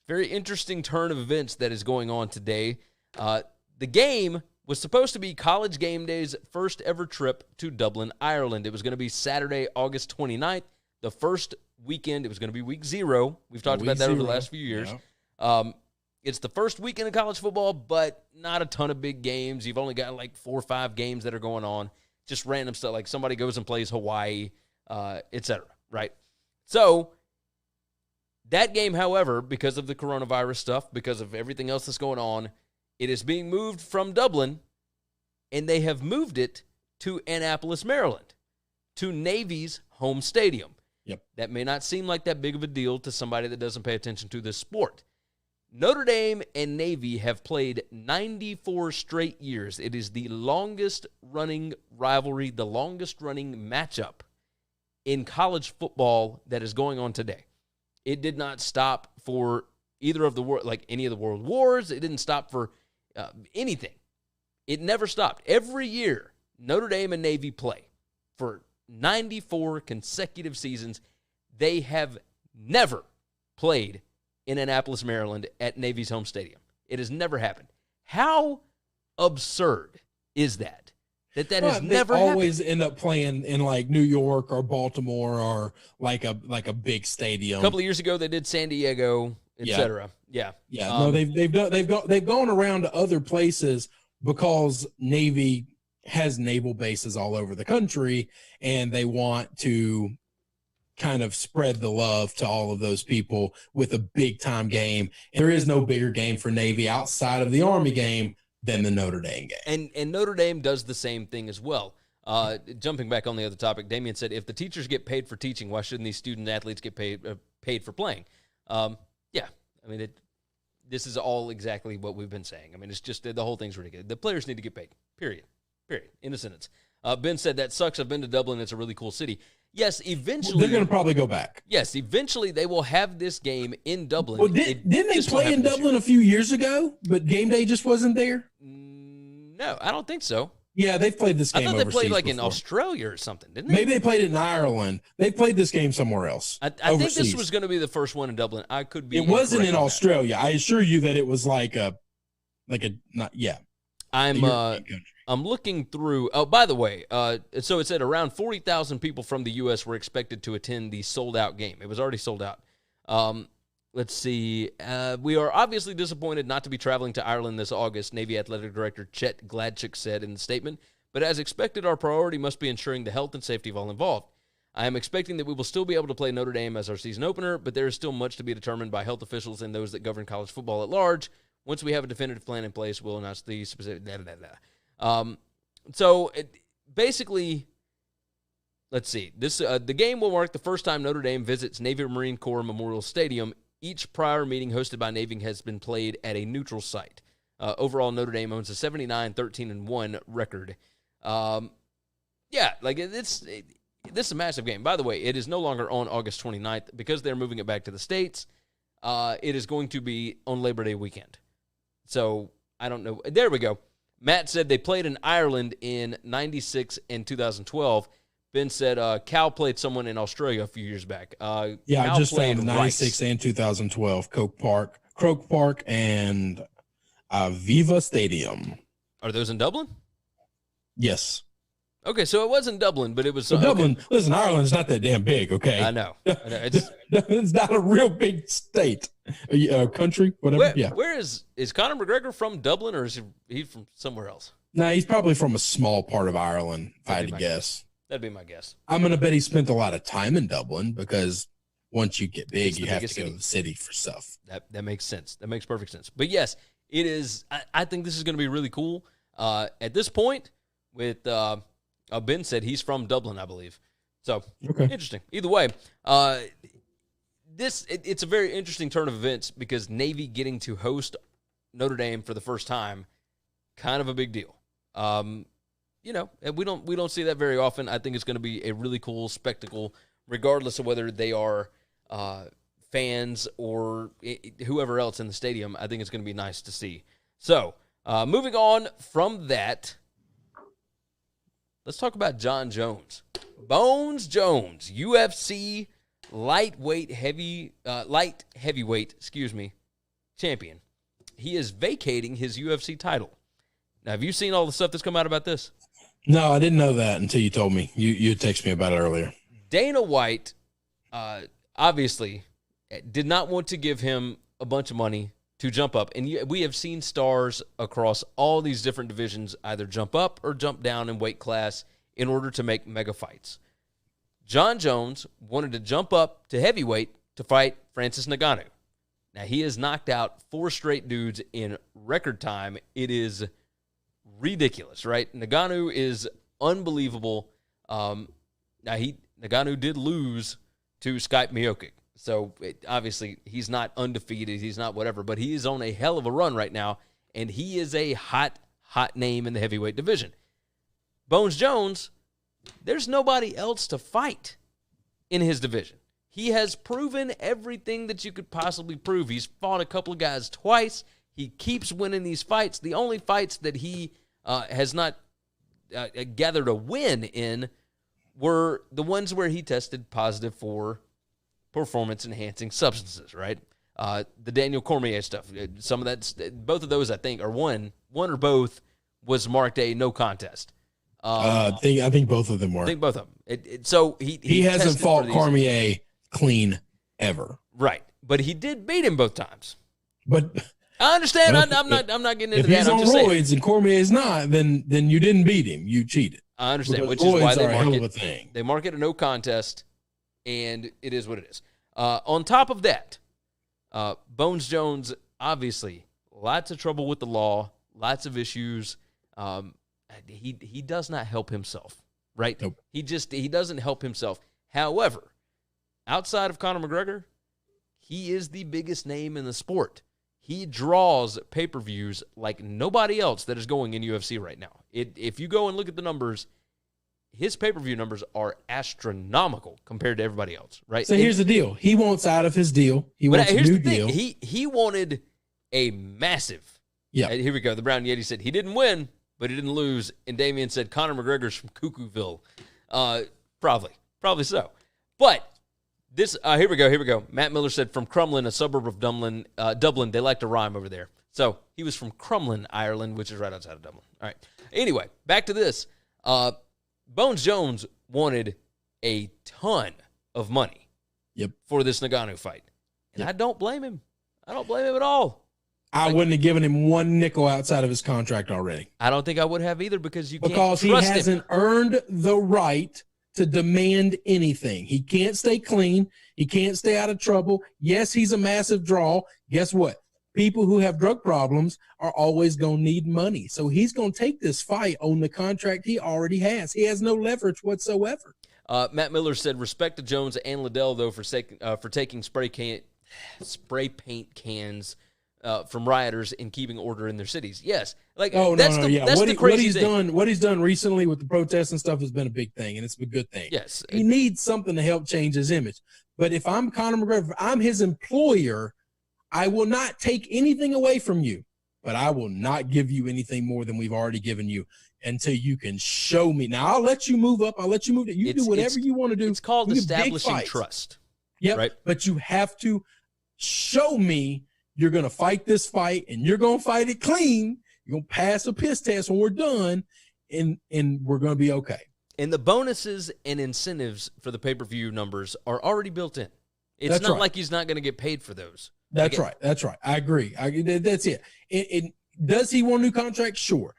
Very interesting turn of events that is going on today. The game was supposed to be College Game Day's first ever trip to Dublin, Ireland. It was going to be Saturday, August 29th. The first weekend, it was going to be week 0. We've talked about that over the last few years. Yeah. It's the first weekend of college football, but not a ton of big games. You've only got like 4 or 5 games that are going on. Just random stuff, like somebody goes and plays Hawaii, et cetera, right? So that game, however, because of the coronavirus stuff, because of everything else that's going on, it is being moved from Dublin, and they have moved it to Annapolis, Maryland, to Navy's home stadium. Yep. That may not seem like that big of a deal to somebody that doesn't pay attention to this sport. Notre Dame and Navy have played 94 straight years. It is the longest-running rivalry, the longest-running matchup in college football that is going on today. It did not stop for either of any of the world wars. It didn't stop for anything. It never stopped. Every year, Notre Dame and Navy play for 94 consecutive seasons. They have never played in Annapolis, Maryland at Navy's home stadium. It has never happened. How absurd is that? That has never happened. They always end up playing in like New York or Baltimore or like a big stadium. A couple of years ago they did San Diego, etc. Yeah. Yeah. No, they've gone around to other places because Navy has naval bases all over the country, and they want to kind of spread the love to all of those people with a big time game. And there is no bigger game for Navy outside of the Army game than the Notre Dame game. And Notre Dame does the same thing as well. Jumping back on the other topic, Damian said, if the teachers get paid for teaching, why shouldn't these student athletes get paid for playing? Yeah, I mean, this is all exactly what we've been saying. I mean, it's just the whole thing's ridiculous. The players need to get paid, period, in a sentence. Ben said, that sucks. I've been to Dublin. It's a really cool city. Yes, eventually. They're going to probably go back. Yes, eventually they will have this game in Dublin. Well, didn't they play in Dublin a few years ago, but game day just wasn't there? No, I don't think so. Yeah, they've played this game overseas. I thought they played like before. In Australia or something, didn't they? Maybe they played it in Ireland. They played this game somewhere else. I think this was going to be the first one in Dublin. I could be. It wasn't in Australia. I assure you that it was like I'm looking through. Oh, by the way, so it said around 40,000 people from the U.S. were expected to attend the sold-out game. It was already sold out. Let's see. We are obviously disappointed not to be traveling to Ireland this August, Navy Athletic Director Chet Gladchuk said in the statement. But as expected, our priority must be ensuring the health and safety of all involved. I am expecting that we will still be able to play Notre Dame as our season opener, but there is still much to be determined by health officials and those that govern college football at large. Once we have a definitive plan in place, we'll announce the specific. Basically, let's see. The game will mark the first time Notre Dame visits Navy Marine Corps Memorial Stadium. Each prior meeting hosted by Navy has been played at a neutral site. Overall, Notre Dame owns a 79-13-1 record. This is a massive game. By the way, it is no longer on August 29th because they're moving it back to the States. It is going to be on Labor Day weekend. So, I don't know. There we go. Matt said they played in Ireland in 96 and 2012. Ben said Cal played someone in Australia a few years back. I just found 96 and 2012, Croke Park, and Viva Stadium. Are those in Dublin? Yes. Okay, so it wasn't Dublin, but it was... Dublin, okay. Listen, Ireland's not that damn big, okay? I know. It's not a real big state, country, whatever. Where is Conor McGregor from Dublin, or is he from somewhere else? No, he's probably from a small part of Ireland, if I had to guess. That'd be my guess. I'm going to bet he spent a lot of time in Dublin because once you get big, you have to go to the city for stuff. That makes sense. That makes perfect sense. But yes, it is. I think this is going to be really cool. At this point, with Ben said he's from Dublin, I believe. So, Interesting. Either way, it's a very interesting turn of events because Navy getting to host Notre Dame for the first time, kind of a big deal. We don't see that very often. I think it's going to be a really cool spectacle, regardless of whether they are fans or whoever else in the stadium. I think it's going to be nice to see. So, moving on from that, let's talk about Jon Jones. Bones Jones, UFC light heavyweight, champion. He is vacating his UFC title. Now, have you seen all the stuff that's come out about this? No, I didn't know that until you told me. You texted me about it earlier. Dana White obviously did not want to give him a bunch of money to jump up. And we have seen stars across all these different divisions either jump up or jump down in weight class in order to make mega fights. Jon Jones wanted to jump up to heavyweight to fight Francis Ngannou. Now, he has knocked out 4 straight dudes in record time. It is ridiculous, right? Ngannou is unbelievable. Ngannou did lose to Skype Miocic. So, obviously, he's not undefeated. He's not whatever. But he is on a hell of a run right now, and he is a hot name in the heavyweight division. Bones Jones, there's nobody else to fight in his division. He has proven everything that you could possibly prove. He's fought a couple of guys twice. He keeps winning these fights. The only fights that he has not gathered a win in were the ones where he tested positive for performance-enhancing substances, right? The Daniel Cormier stuff. Some of that, both of those, I think, or one or both, was marked a no contest. I think both of them were. I think both of them. So he hasn't fought Cormier clean ever, right? But he did beat him both times. But I understand. I'm not getting into that. If he's on roids and Cormier is not, then you didn't beat him. You cheated. I understand, because which is why they mark it a no contest, and it is what it is. On top of that, Bones Jones, obviously, lots of trouble with the law, lots of issues. He does not help himself, right? Nope. He doesn't help himself. However, outside of Conor McGregor, he is the biggest name in the sport. He draws pay-per-views like nobody else that is going in UFC right now. If you go and look at the numbers, his pay-per-view numbers are astronomical compared to everybody else, right? So here's the deal. He wants out of his deal. He wants a new deal. He wanted a massive. Yeah. Here we go. The Brown Yeti said he didn't win, but he didn't lose. And Damien said Conor McGregor's from Cuckooville. Probably so. But this, here we go. Matt Miller said from Crumlin, a suburb of Dublin, they like to rhyme over there. So he was from Crumlin, Ireland, which is right outside of Dublin. All right. Anyway, back to this. Bones Jones wanted a ton of money for this Ngannou fight. And I don't blame him. I don't blame him at all. I wouldn't have given him one nickel outside of his contract already. I don't think I would have either because you can't trust he hasn't earned the right to demand anything. He can't stay clean. He can't stay out of trouble. Yes, he's a massive draw. Guess what? People who have drug problems are always going to need money. So he's going to take this fight on the contract he already has. He has no leverage whatsoever. Matt Miller said, respect to Jones and Liddell, though, for taking spray paint cans from rioters and keeping order in their cities. Yes. That's the crazy thing. What he's done recently with the protests and stuff has been a big thing, and it's a good thing. Yes. He needs something to help change his image. But if I'm Conor McGregor, if I'm his employer, I will not take anything away from you, but I will not give you anything more than we've already given you until you can show me. Now, I'll let you move up. I'll let you move. You do whatever you want to do. It's called establishing trust. Yep. Right? But you have to show me you're going to fight this fight, and you're going to fight it clean. You're going to pass a piss test when we're done, and we're going to be okay. And the bonuses and incentives for the pay-per-view numbers are already built in. It's not like he's not going to get paid for those. That's right. That's right. I agree. That's it. Does he want a new contract? Sure.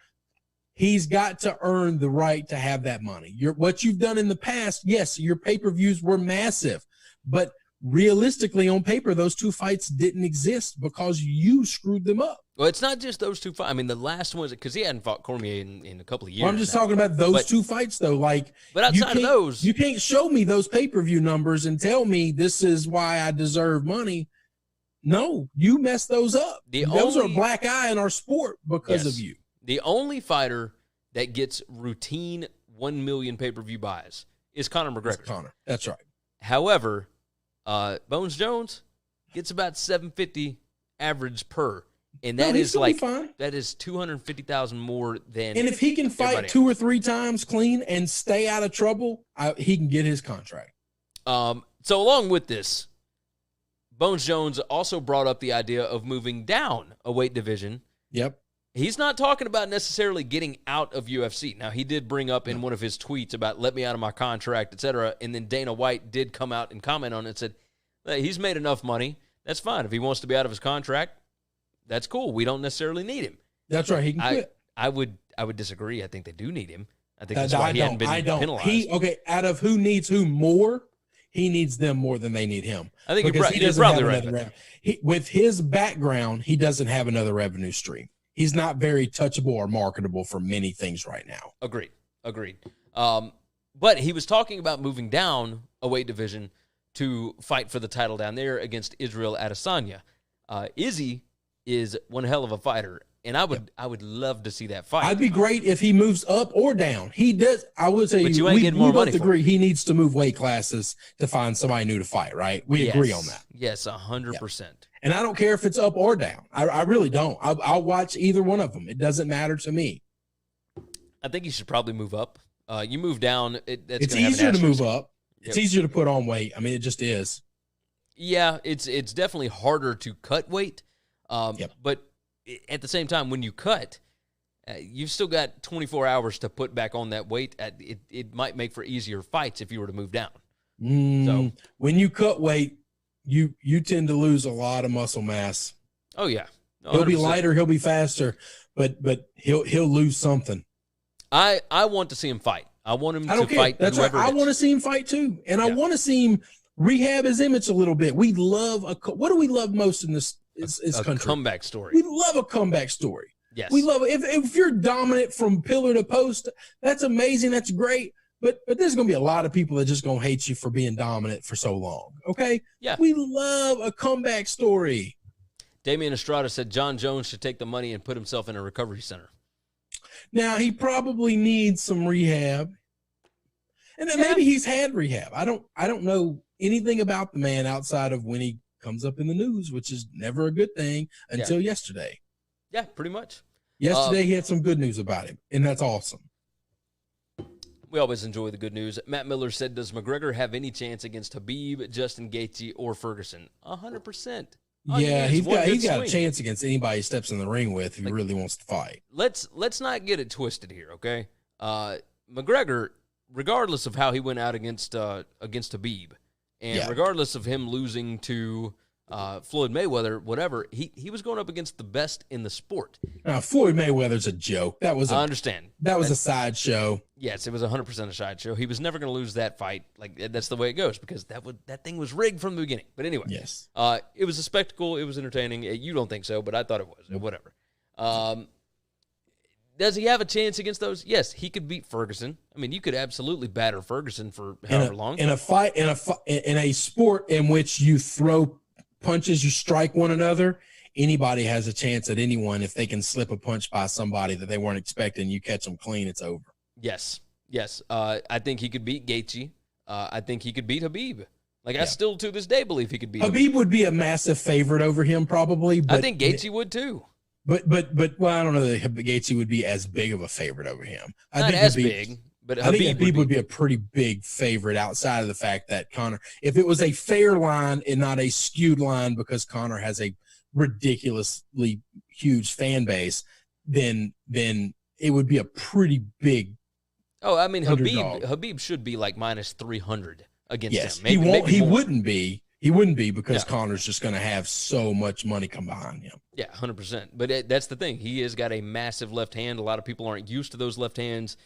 He's got to earn the right to have that money. What you've done in the past, yes, your pay-per-views were massive, but realistically on paper, those two fights didn't exist because you screwed them up. Well, it's not just those two fights. I mean, the last one was because he hadn't fought Cormier in a couple of years. Well, I'm just talking about those two fights, though. But outside of those, you can't show me those pay-per-view numbers and tell me this is why I deserve money. No, you messed those up. Those are a black eye in our sport because of you. The only fighter that gets routine 1 million pay-per-view buys is Conor McGregor. Conor. That's right. However, Bones Jones gets about 750 average per. And that is that is 250,000 more than. And if he can fight 2 or 3 times clean and stay out of trouble, he can get his contract. So along with this, Bones Jones also brought up the idea of moving down a weight division. Yep. He's not talking about necessarily getting out of UFC. Now, he did bring up in one of his tweets about let me out of my contract, et cetera. And then Dana White did come out and comment on it and said, hey, he's made enough money. That's fine. If he wants to be out of his contract, that's cool. We don't necessarily need him. That's right. He can quit. I would disagree. I think they do need him. I think that's why he hadn't been penalized. Out of who needs who more, he needs them more than they need him. I think you're probably right. With his background, he doesn't have another revenue stream. He's not very touchable or marketable for many things right now. Agreed. But he was talking about moving down a weight division to fight for the title down there against Israel Adesanya. Izzy is one hell of a fighter, and I would love to see that fight. I'd be great if he moves up or down. He does. I would say we both agree he needs to move weight classes to find somebody new to fight, right? We agree on that. Yes, 100%. And I don't care if it's up or down. I really don't. I'll watch either one of them. It doesn't matter to me. I think you should probably move up. You move down, it's easier to move up. It's easier to put on weight. I mean, it just is. Yeah, it's definitely harder to cut weight. But at the same time, when you cut, you've still got 24 hours to put back on that weight. It might make for easier fights if you were to move down. So when you cut weight, you tend to lose a lot of muscle mass. Oh yeah, 100%. He'll be lighter, he'll be faster, but he'll lose something. I want to see him fight. I want him to fight. That's right. I want to see him fight too, and I want to see him rehab his image a little bit. We love what do we love most in this country? A comeback story. We love a comeback story. Yes, we love it. If you're dominant from pillar to post, that's amazing. That's great. But there's going to be a lot of people that just going to hate you for being dominant for so long. Okay? Yeah. We love a comeback story. Damian Estrada said Jon Jones should take the money and put himself in a recovery center. Now, he probably needs some rehab. And then maybe he's had rehab. I don't know anything about the man outside of when he comes up in the news, which is never a good thing until yesterday. Yeah, pretty much. Yesterday he had some good news about him, and that's awesome. We always enjoy the good news. Matt Miller said, does McGregor have any chance against Khabib, Justin Gaethje, or Ferguson? 100%. Yeah, he's got a chance against anybody he steps in the ring with if he really wants to fight. Let's not get it twisted here, okay? McGregor, regardless of how he went out against Khabib, and regardless of him losing to Floyd Mayweather, whatever, he was going up against the best in the sport. Now, Floyd Mayweather's a joke. I understand. That was a sideshow. Yes, it was 100% a sideshow. He was never going to lose that fight. Like, that's the way it goes because that thing was rigged from the beginning. But anyway, yes, it was a spectacle. It was entertaining. You don't think so, but I thought it was. Whatever. Does he have a chance against those? Yes, he could beat Ferguson. I mean, you could absolutely batter Ferguson for however long. In a sport in which you throw punches, you strike one another, anybody has a chance at anyone if they can slip a punch by somebody that they weren't expecting. You catch them clean, it's over. Yes. I think he could beat Gaethje. I think he could beat Khabib. I still to this day believe he could beat Khabib. Would be a massive favorite over him, probably. But I think Gaethje would too. But well, I don't know that Gaethje would be as big of a favorite over him. Not as big, but I think Khabib would be a pretty big favorite outside of the fact that Conor, if it was a fair line and not a skewed line because Conor has a ridiculously huge fan base, then it would be a pretty big. Oh, I mean, Khabib should be like minus 300 against him. He wouldn't be. He wouldn't be because Conor's just going to have so much money come behind him. Yeah, 100%. But that's the thing. He has got a massive left hand. A lot of people aren't used to those left hands.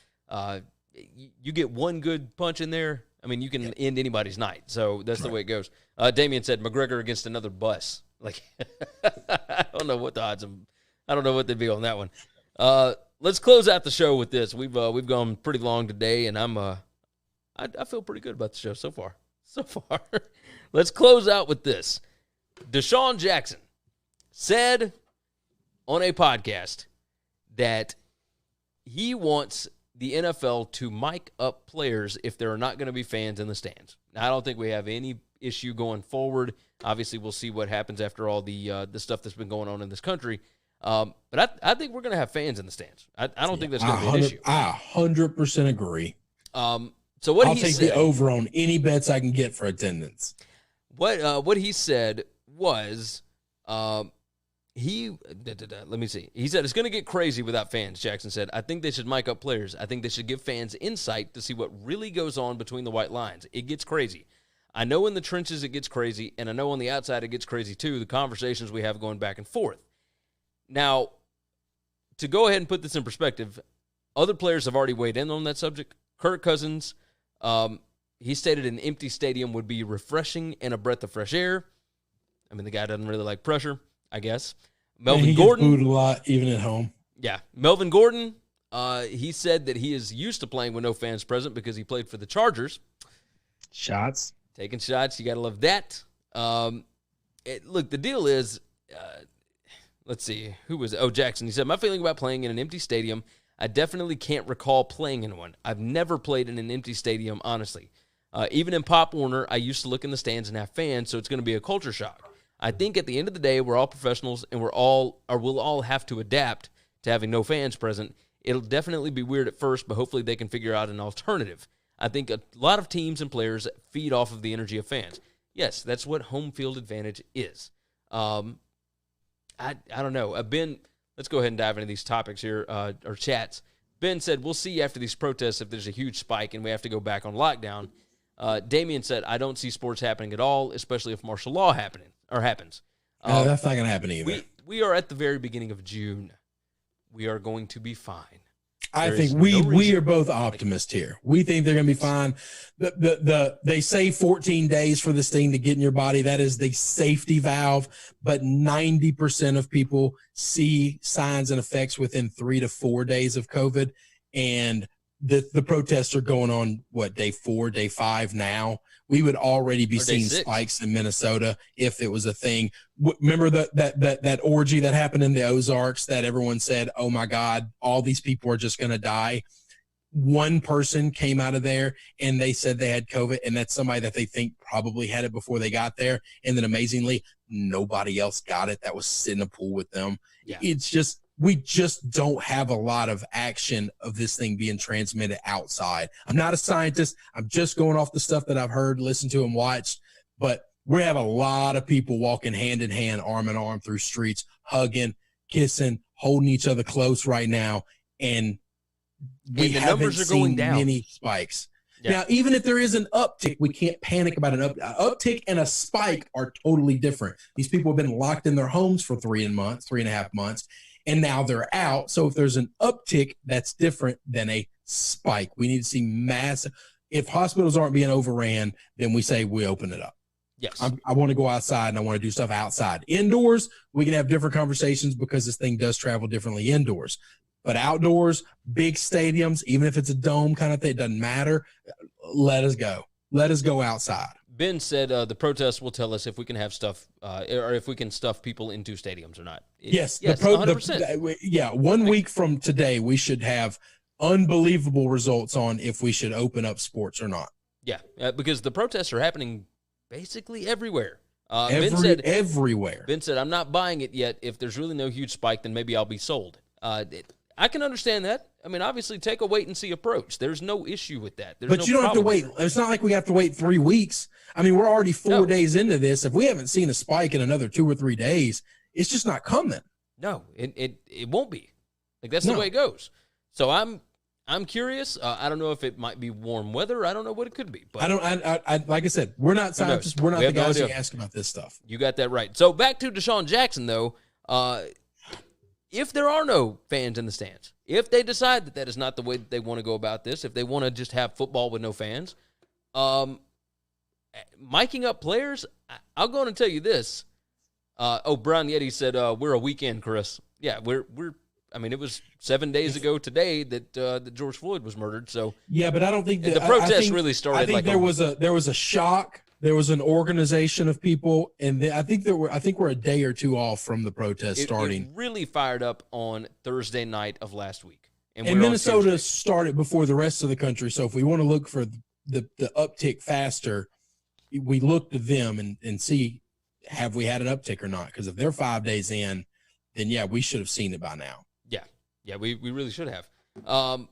You get one good punch in there, I mean, you can end anybody's night. So that's the way it goes. Damian said McGregor against another bus. I don't know what the odds I don't know what they'd be on that one. Let's close out the show with this. We've gone pretty long today, and I feel pretty good about the show so far. Let's close out with this. Desean Jackson said on a podcast that he wants the NFL to mic up players if there are not going to be fans in the stands. Now, I don't think we have any issue going forward. Obviously, we'll see what happens after all the stuff that's been going on in this country. But I think we're going to have fans in the stands. I don't think that's going to be an issue. I 100% agree. So what I'll take the over on any bets I can get for attendance. What he said was let me see. He said it's going to get crazy without fans. Jackson said, I think they should mic up players. I think they should give fans insight to see what really goes on between the white lines. It gets crazy. I know in the trenches it gets crazy, and I know on the outside it gets crazy too, the conversations we have going back and forth. Now, to go ahead and put this in perspective, other players have already weighed in on that subject. Kirk Cousins, he stated an empty stadium would be refreshing and a breath of fresh air. I mean, the guy doesn't really like pressure, I guess. Melvin Gordon gets booed a lot, even at home. Yeah, Melvin Gordon. He said that he is used to playing with no fans present because he played for the Chargers. Shots, taking shots. You got to love that. Look, the deal is, let's see, who was it? Oh, Jackson. He said, my feeling about playing in an empty stadium, I definitely can't recall playing in one. I've never played in an empty stadium, honestly. Even in Pop Warner, I used to look in the stands and have fans, so it's going to be a culture shock. I think at the end of the day, we're all professionals, and we'll all have to adapt to having no fans present. It'll definitely be weird at first, but hopefully they can figure out an alternative. I think a lot of teams and players feed off of the energy of fans. Yes, that's what home field advantage is. I don't know. Ben, let's go ahead and dive into these topics here, or chats. Ben said, we'll see after these protests if there's a huge spike and we have to go back on lockdown. Damian said, I don't see sports happening at all, especially if martial law happens. That's not going to happen either. We are at the very beginning of June. We are going to be fine. I think we are both optimists here. We think they're going to be fine. They say 14 days for this thing to get in your body. That is the safety valve. But 90% of people see signs and effects within 3 to 4 days of COVID. And the protests are going on, day 4, day 5 now. We would already be seeing spikes in Minnesota if it was a thing. Remember that orgy that happened in the Ozarks that everyone said, oh, my God, all these people are just going to die. One person came out of there, and they said they had COVID, and that's somebody that they think probably had it before they got there. And then amazingly, nobody else got it that was sitting in a pool with them. Yeah. It's just we just don't have a lot of action of this thing being transmitted outside. I'm not a scientist. I'm just going off the stuff that I've heard, listened to, and watched. But We have a lot of people walking hand in hand, arm in arm through streets, hugging, kissing, holding each other close right now. And we the haven't numbers are going seen down. many spikes. Yeah. Now, even if there is an uptick, we can't panic about an uptick and a spike are totally different. These people have been locked in their homes for 3.5 months, and now they're out. So if there's an uptick, that's different than a spike. We need to see massive. If hospitals aren't being overran, then we say we open it up. Yes. I want to go outside and I want to do stuff outside. Indoors, we can have different conversations because this thing does travel differently indoors. But outdoors, big stadiums, even if it's a dome kind of thing, it doesn't matter. Let us go. Let us go outside. Ben said the protests will tell us if we can have stuff or if we can stuff people into stadiums or not. Yes. 100%. Yeah. 1 week from today, we should have unbelievable results on if we should open up sports or not. Yeah, because the protests are happening basically everywhere. Everywhere. Ben said, I'm not buying it yet. If there's really no huge spike, then maybe I'll be sold. I can understand that. I mean, obviously, take a wait-and-see approach. There's no issue with that. But you don't have to wait. It's not like we have to wait 3 weeks. I mean, we're already 4 days into this. If we haven't seen a spike in another 2 or 3 days, it's just not coming. No, it won't be. Like, that's the way it goes. So I'm curious. I don't know if it might be warm weather. I don't know what it could be. But I like I said, we're not scientists. We're not the guys who ask about this stuff. You got that right. So back to Desean Jackson, though. If there are no fans in the stands, if they decide that is not the way that they want to go about this, if they want to just have football with no fans, miking up players, I'll go on and tell you this. Brian Yeti said, we're a weekend, Chris. Yeah, we're. I mean, it was 7 days ago today that George Floyd was murdered. So yeah, but I don't think the protest really started. I think there was a shock. There was an organization of people, and I think we're a day or two off from the protest starting. It really fired up on Thursday night of last week, and Minnesota started before the rest of the country. So if we want to look for the uptick faster, we look to them and see have we had an uptick or not? Because if they're 5 days in, then yeah, we should have seen it by now. Yeah, we really should have. Miking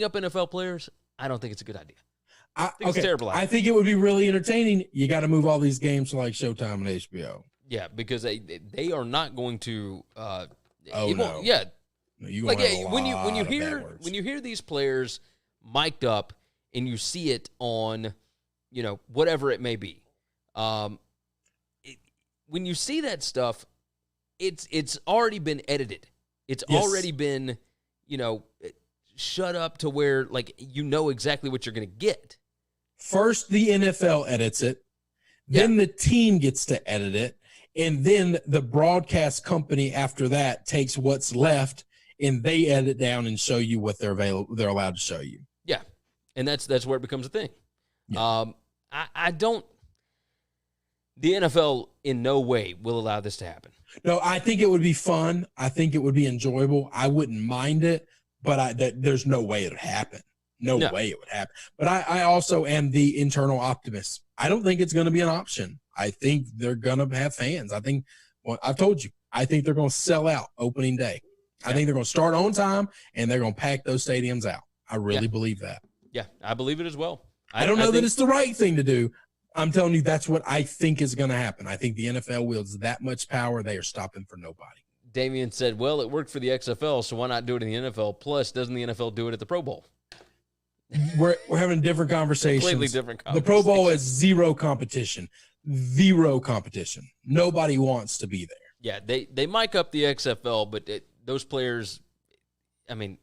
up NFL players, I don't think it's a good idea. I think it's a terrible idea. I think it would be really entertaining. You got to move all these games to like Showtime and HBO. Yeah, because they are not going to. No. Yeah, no, when you hear these players mic'd up and you see it on, whatever it may be, when you see that stuff, it's already been edited. It's already been, shut up to where, exactly what you're going to get. First, the NFL edits it. Then the team gets to edit it. And then the broadcast company after that takes what's left and they edit down and show you what they're allowed to show you. Yeah. And that's where it becomes a thing. Yeah. The NFL in no way will allow this to happen. No, I think it would be fun. I think it would be enjoyable. I wouldn't mind it, but there's no way it would happen. No way it would happen. But I also am the internal optimist. I don't think it's going to be an option. I think they're going to have fans. I've told you, I think they're going to sell out opening day. I think they're going to start on time, and they're going to pack those stadiums out. I really believe that. Yeah, I believe it as well. I don't know that it's the right thing to do. I'm telling you, that's what I think is going to happen. I think the NFL wields that much power. They are stopping for nobody. Damian said, well, it worked for the XFL, so why not do it in the NFL? Plus, doesn't the NFL do it at the Pro Bowl? We're having different conversations. Completely different conversations. The Pro Bowl is zero competition. Zero competition. Nobody wants to be there. Yeah, they mic up the XFL, but those players, I mean.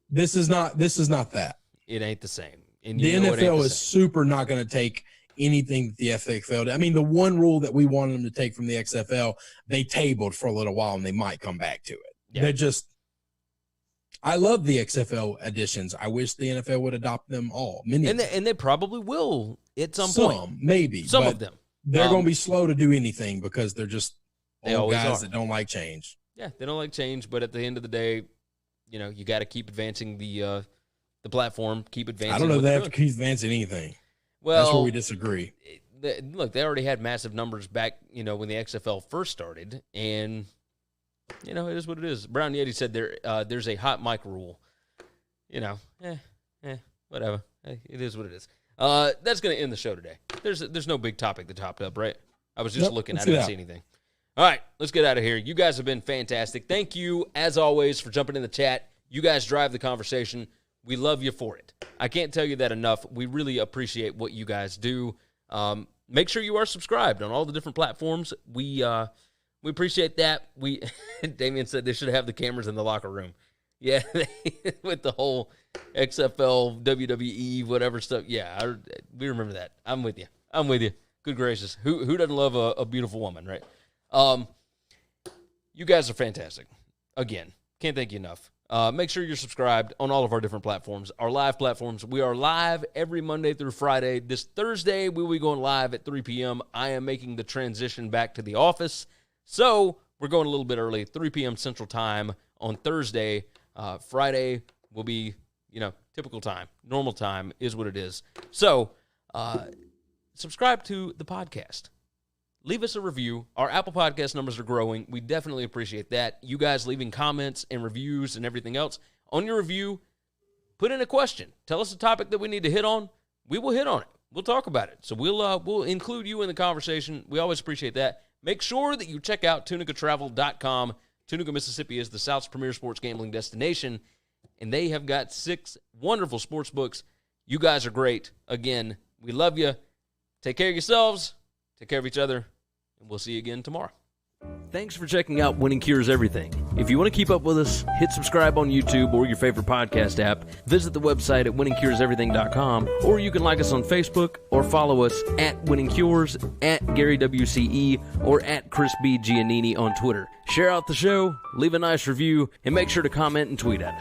This is not that. It ain't the same. And the NFL is super not going to take anything that the XFL did. I mean, the one rule that we wanted them to take from the XFL, they tabled for a little while, and they might come back to it. Yeah. They're just – I love the XFL additions. I wish the NFL would adopt them all. Many and they probably will at some point. Maybe. Some of them. They're going to be slow to do anything because they're just old guys that don't like change. Yeah, they don't like change, but at the end of the day, you got to keep advancing the platform, keep advancing. I don't know if they have to keep advancing anything. Well, that's where we disagree. Look, they already had massive numbers back, when the XFL first started, and it is what it is. Brown Yeti said there's a hot mic rule. Whatever. It is what it is. That's going to end the show today. There's no big topic that topped up, right? I was just looking. I didn't see anything. All right, let's get out of here. You guys have been fantastic. Thank you, as always, for jumping in the chat. You guys drive the conversation. We love you for it. I can't tell you that enough. We really appreciate what you guys do. Make sure you are subscribed on all the different platforms. We appreciate that. Damian said they should have the cameras in the locker room. Yeah, with the whole XFL, WWE, whatever stuff. Yeah, we remember that. I'm with you. Good gracious. Who doesn't love a beautiful woman, right? You guys are fantastic. Again, can't thank you enough. Make sure you're subscribed on all of our different platforms, our live platforms. We are live every Monday through Friday. This Thursday, we will be going live at 3 p.m. I am making the transition back to the office, so we're going a little bit early, 3 p.m. Central Time on Thursday. Friday will be, typical time. Normal time is what it is. So, subscribe to the podcast. Leave us a review. Our Apple Podcast numbers are growing. We definitely appreciate that. You guys leaving comments and reviews and everything else. On your review, put in a question. Tell us a topic that we need to hit on. We will hit on it. We'll talk about it. So we'll include you in the conversation. We always appreciate that. Make sure that you check out tunicatravel.com. Tunica, Mississippi is the South's premier sports gambling destination, and they have got 6 wonderful sports books. You guys are great. Again, we love you. Take care of yourselves. Take care of each other, and we'll see you again tomorrow. Thanks for checking out Winning Cures Everything. If you want to keep up with us, hit subscribe on YouTube or your favorite podcast app. Visit the website at winningcureseverything.com, or you can like us on Facebook or follow us at Winning Cures, at Gary WCE, or at Chris B. Giannini on Twitter. Share out the show, leave a nice review, and make sure to comment and tweet at us.